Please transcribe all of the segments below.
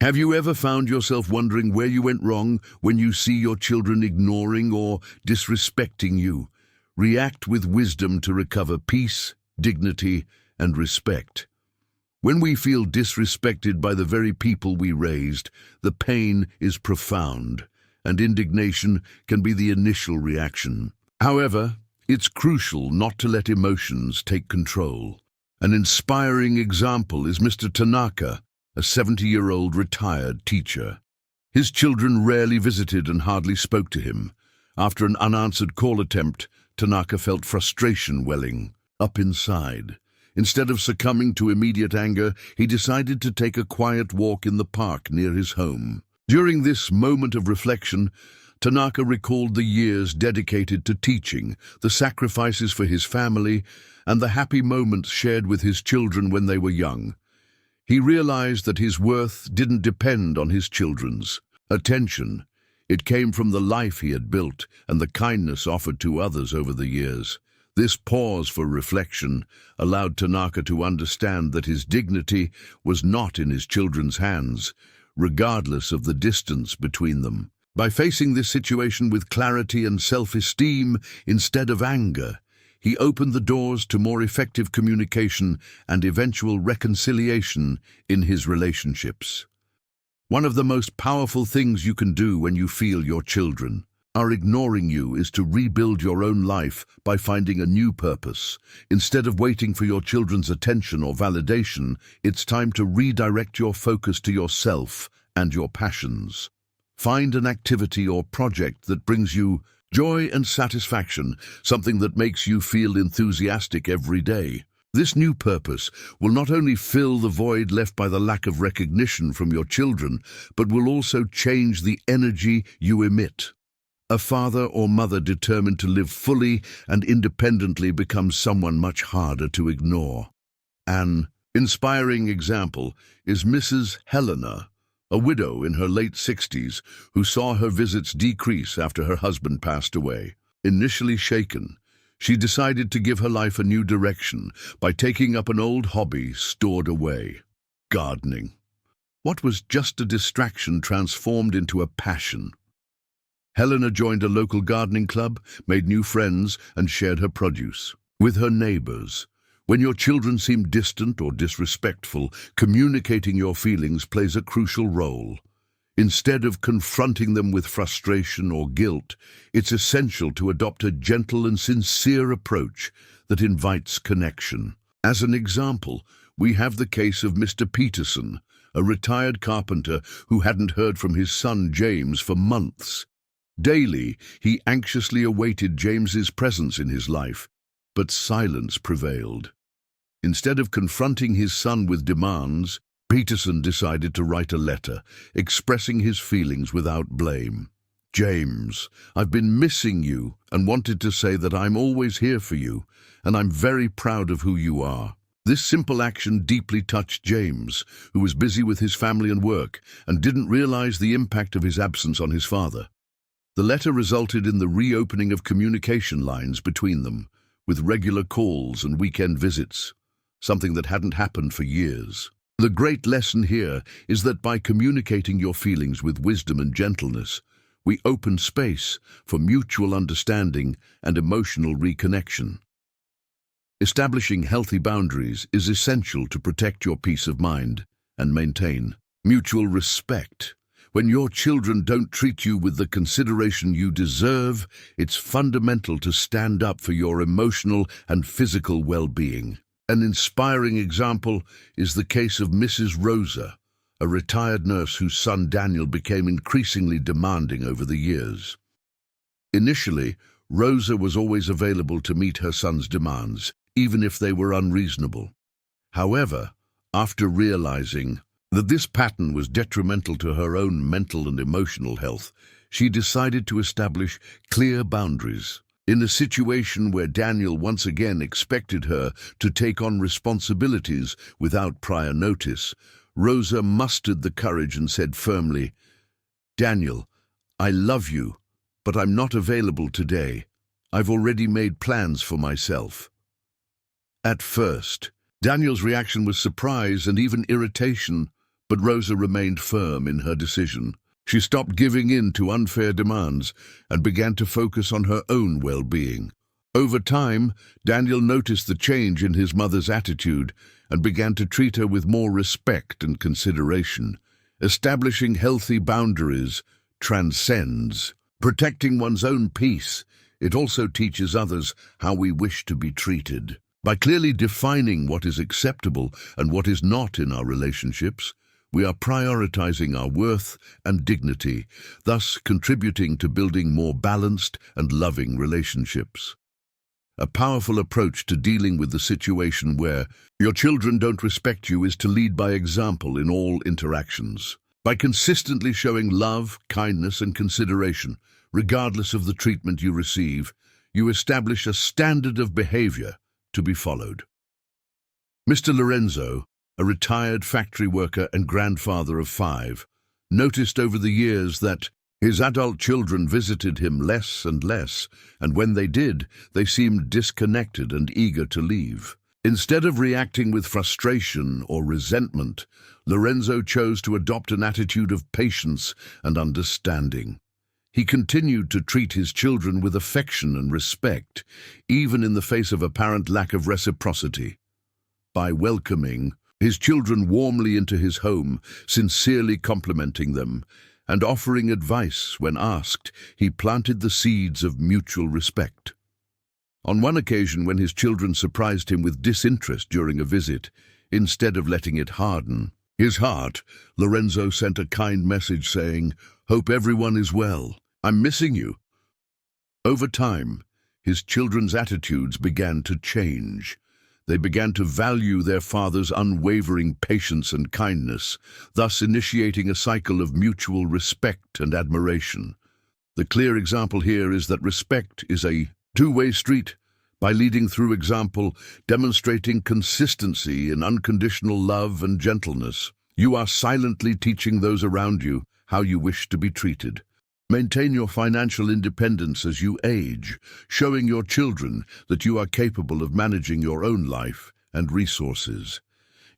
Have you ever found yourself wondering where you went wrong when you see your children ignoring or disrespecting you? React with wisdom to recover peace, dignity, and respect. When we feel disrespected by the very people we raised, the pain is profound, and indignation can be the initial reaction. However, it's crucial not to let emotions take control. An inspiring example is Mr. Tanaka, a 70-year-old retired teacher. His children rarely visited and hardly spoke to him. After an unanswered call attempt, Tanaka felt frustration welling up inside. Instead of succumbing to immediate anger, he decided to take a quiet walk in the park near his home. During this moment of reflection, Tanaka recalled the years dedicated to teaching, the sacrifices for his family, and the happy moments shared with his children when they were young. He realized that his worth didn't depend on his children's attention. It came from the life he had built and the kindness offered to others over the years. This pause for reflection allowed Tanaka to understand that his dignity was not in his children's hands, regardless of the distance between them. By facing this situation with clarity and self-esteem instead of anger, he opened the doors to more effective communication and eventual reconciliation in his relationships. One of the most powerful things you can do when you feel your children are ignoring you is to rebuild your own life by finding a new purpose. Instead of waiting for your children's attention or validation, it's time to redirect your focus to yourself and your passions. Find an activity or project that brings you joy and satisfaction, something that makes you feel enthusiastic every day. This new purpose will not only fill the void left by the lack of recognition from your children, but will also change the energy you emit. A father or mother determined to live fully and independently becomes someone much harder to ignore. An inspiring example is Mrs. Helena, a widow in her late 60s who saw her visits decrease after her husband passed away. Initially shaken, she decided to give her life a new direction by taking up an old hobby stored away: gardening. What was just a distraction transformed into a passion. Helena joined a local gardening club, made new friends, and shared her produce with her neighbors. When your children seem distant or disrespectful, communicating your feelings plays a crucial role. Instead of confronting them with frustration or guilt, it's essential to adopt a gentle and sincere approach that invites connection. As an example, we have the case of Mr. Peterson, a retired carpenter who hadn't heard from his son James for months. Daily, he anxiously awaited James's presence in his life, but silence prevailed. Instead of confronting his son with demands, Peterson decided to write a letter, expressing his feelings without blame. "James, I've been missing you and wanted to say that I'm always here for you, and I'm very proud of who you are." This simple action deeply touched James, who was busy with his family and work, and didn't realize the impact of his absence on his father. The letter resulted in the reopening of communication lines between them, with regular calls and weekend visits, something that hadn't happened for years. The great lesson here is that by communicating your feelings with wisdom and gentleness, we open space for mutual understanding and emotional reconnection. Establishing healthy boundaries is essential to protect your peace of mind and maintain mutual respect. When your children don't treat you with the consideration you deserve, it's fundamental to stand up for your emotional and physical well-being. An inspiring example is the case of Mrs. Rosa, a retired nurse whose son Daniel became increasingly demanding over the years. Initially, Rosa was always available to meet her son's demands, even if they were unreasonable. However, after realizing that this pattern was detrimental to her own mental and emotional health, she decided to establish clear boundaries. In a situation where Daniel once again expected her to take on responsibilities without prior notice, Rosa mustered the courage and said firmly, "Daniel, I love you, but I'm not available today. I've already made plans for myself." At first, Daniel's reaction was surprise and even irritation, But Rosa remained firm in her decision. She stopped giving in to unfair demands and began to focus on her own well-being. Over time, Daniel noticed the change in his mother's attitude and began to treat her with more respect and consideration. Establishing healthy boundaries transcends protecting one's own peace. It also teaches others how we wish to be treated. By clearly defining what is acceptable and what is not in our relationships, we are prioritizing our worth and dignity, thus contributing to building more balanced and loving relationships. A powerful approach to dealing with the situation where your children don't respect you is to lead by example in all interactions. By consistently showing love, kindness, and consideration, regardless of the treatment you receive, you establish a standard of behavior to be followed. Mr. Lorenzo, a retired factory worker and grandfather of 5, noticed over the years that his adult children visited him less and less, and when they did, they seemed disconnected and eager to leave. Instead of reacting with frustration or resentment, Lorenzo chose to adopt an attitude of patience and understanding. He continued to treat his children with affection and respect, even in the face of apparent lack of reciprocity. By welcoming his children warmly into his home, sincerely complimenting them, and offering advice when asked, he planted the seeds of mutual respect. On one occasion, when his children surprised him with disinterest during a visit, instead of letting it harden his heart, Lorenzo sent a kind message saying, "Hope everyone is well. I'm missing you." Over time, his children's attitudes began to change. They began to value their father's unwavering patience and kindness, thus initiating a cycle of mutual respect and admiration. The clear example here is that respect is a two-way street. By leading through example, demonstrating consistency in unconditional love and gentleness, you are silently teaching those around you how you wish to be treated. Maintain your financial independence as you age, showing your children that you are capable of managing your own life and resources.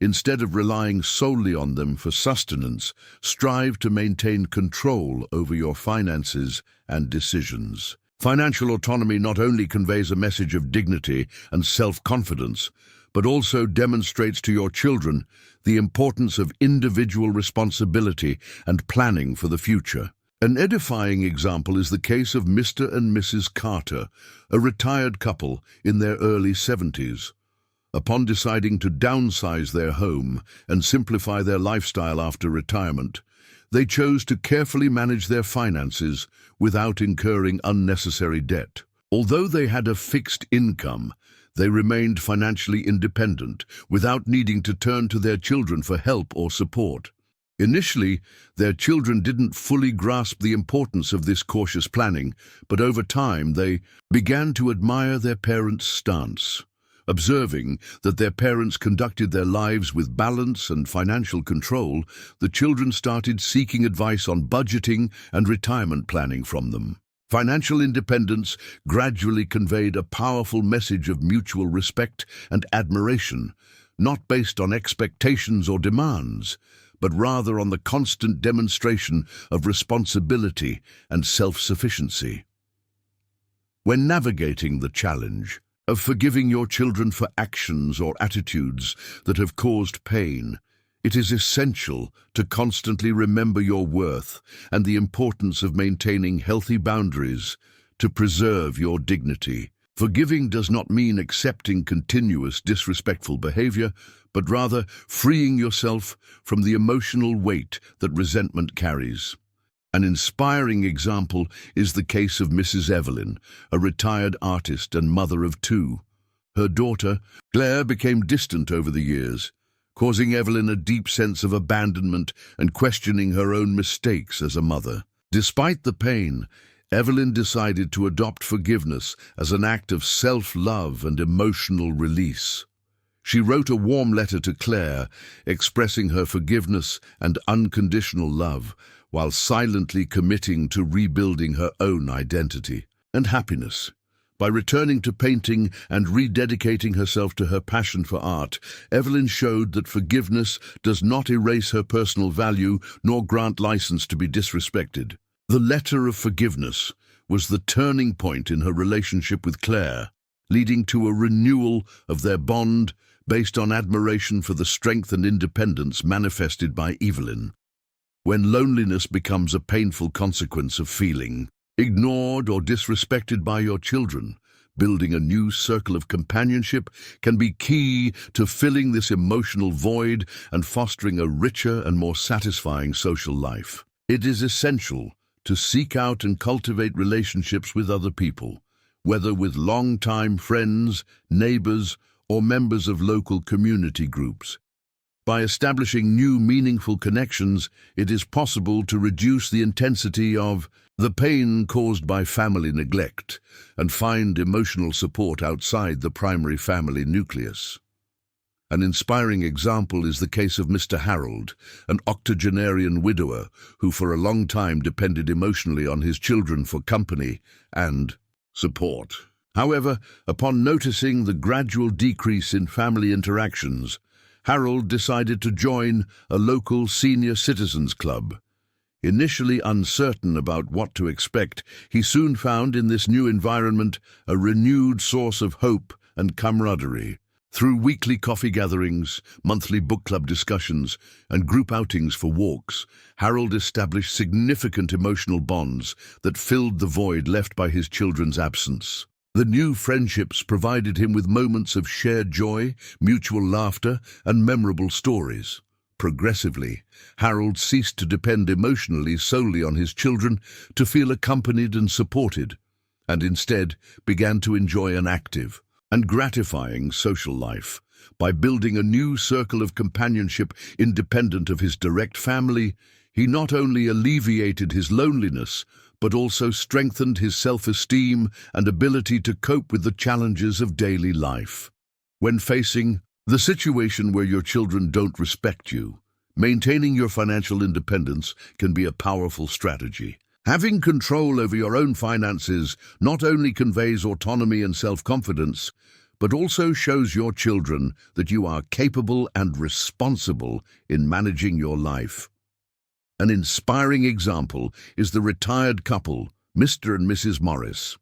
Instead of relying solely on them for sustenance, strive to maintain control over your finances and decisions. Financial autonomy not only conveys a message of dignity and self-confidence, but also demonstrates to your children the importance of individual responsibility and planning for the future. An edifying example is the case of Mr. and Mrs. Carter, a retired couple in their early 70s. Upon deciding to downsize their home and simplify their lifestyle after retirement, they chose to carefully manage their finances without incurring unnecessary debt. Although they had a fixed income, they remained financially independent without needing to turn to their children for help or support. Initially, their children didn't fully grasp the importance of this cautious planning, but over time they began to admire their parents' stance. Observing that their parents conducted their lives with balance and financial control, the children started seeking advice on budgeting and retirement planning from them. Financial independence gradually conveyed a powerful message of mutual respect and admiration, not based on expectations or demands, but rather on the constant demonstration of responsibility and self-sufficiency. When navigating the challenge of forgiving your children for actions or attitudes that have caused pain, it is essential to constantly remember your worth and the importance of maintaining healthy boundaries to preserve your dignity. Forgiving does not mean accepting continuous disrespectful behavior, but rather freeing yourself from the emotional weight that resentment carries. An inspiring example is the case of Mrs. Evelyn, a retired artist and mother of 2. Her daughter, Claire, became distant over the years, causing Evelyn a deep sense of abandonment and questioning her own mistakes as a mother. Despite the pain, Evelyn decided to adopt forgiveness as an act of self-love and emotional release. She wrote a warm letter to Claire, expressing her forgiveness and unconditional love, while silently committing to rebuilding her own identity and happiness. By returning to painting and rededicating herself to her passion for art, Evelyn showed that forgiveness does not erase her personal value nor grant license to be disrespected. The letter of forgiveness was the turning point in her relationship with Claire, leading to a renewal of their bond based on admiration for the strength and independence manifested by Evelyn. When loneliness becomes a painful consequence of feeling ignored or disrespected by your children, building a new circle of companionship can be key to filling this emotional void and fostering a richer and more satisfying social life. It is essential to seek out and cultivate relationships with other people, whether with long-time friends, neighbors, or members of local community groups. By establishing new meaningful connections, it is possible to reduce the intensity of the pain caused by family neglect and find emotional support outside the primary family nucleus. An inspiring example is the case of Mr. Harold, an octogenarian widower who for a long time depended emotionally on his children for company and support. However, upon noticing the gradual decrease in family interactions, Harold decided to join a local senior citizens club. Initially uncertain about what to expect, he soon found in this new environment a renewed source of hope and camaraderie. Through weekly coffee gatherings, monthly book club discussions, and group outings for walks, Harold established significant emotional bonds that filled the void left by his children's absence. The new friendships provided him with moments of shared joy, mutual laughter, and memorable stories. Progressively, Harold ceased to depend emotionally solely on his children to feel accompanied and supported, and instead began to enjoy an active and gratifying social life. By building a new circle of companionship independent of his direct family, he not only alleviated his loneliness, but also strengthened his self-esteem and ability to cope with the challenges of daily life. When facing the situation where your children don't respect you, maintaining your financial independence can be a powerful strategy. Having control over your own finances not only conveys autonomy and self-confidence, but also shows your children that you are capable and responsible in managing your life. An inspiring example is the retired couple, Mr. and Mrs. Morris.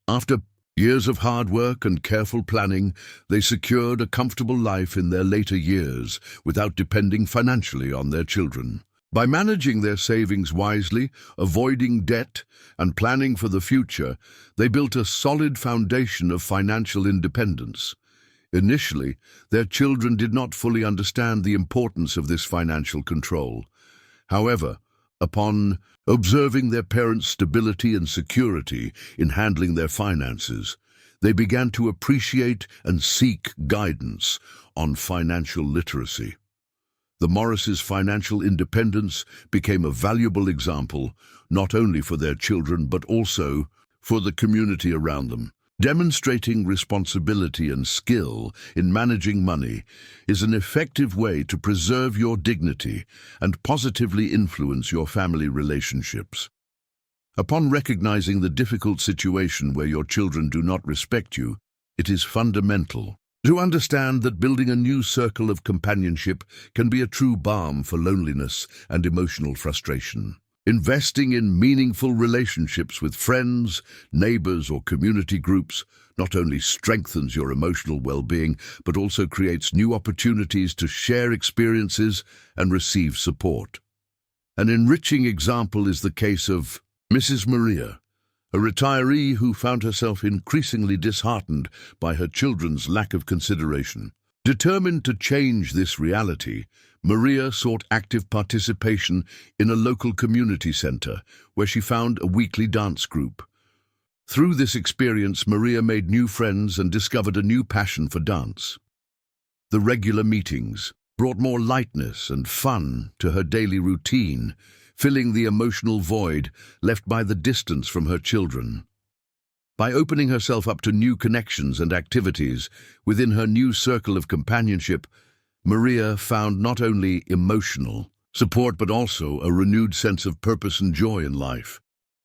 After years of hard work and careful planning, they secured a comfortable life in their later years without depending financially on their children. By managing their savings wisely, avoiding debt, and planning for the future, they built a solid foundation of financial independence. Initially, their children did not fully understand the importance of this financial control. However, upon observing their parents' stability and security in handling their finances, they began to appreciate and seek guidance on financial literacy. The Morrises' financial independence became a valuable example, not only for their children but also for the community around them. Demonstrating responsibility and skill in managing money is an effective way to preserve your dignity and positively influence your family relationships. Upon recognizing the difficult situation where your children do not respect you, it is fundamental to understand that building a new circle of companionship can be a true balm for loneliness and emotional frustration. Investing in meaningful relationships with friends, neighbors, or community groups not only strengthens your emotional well-being, but also creates new opportunities to share experiences and receive support. An enriching example is the case of Mrs. Maria, a retiree who found herself increasingly disheartened by her children's lack of consideration. Determined to change this reality, Maria sought active participation in a local community center where she found a weekly dance group. Through this experience, Maria made new friends and discovered a new passion for dance. The regular meetings brought more lightness and fun to her daily routine, filling the emotional void left by the distance from her children. By opening herself up to new connections and activities within her new circle of companionship, Maria found not only emotional support but also a renewed sense of purpose and joy in life.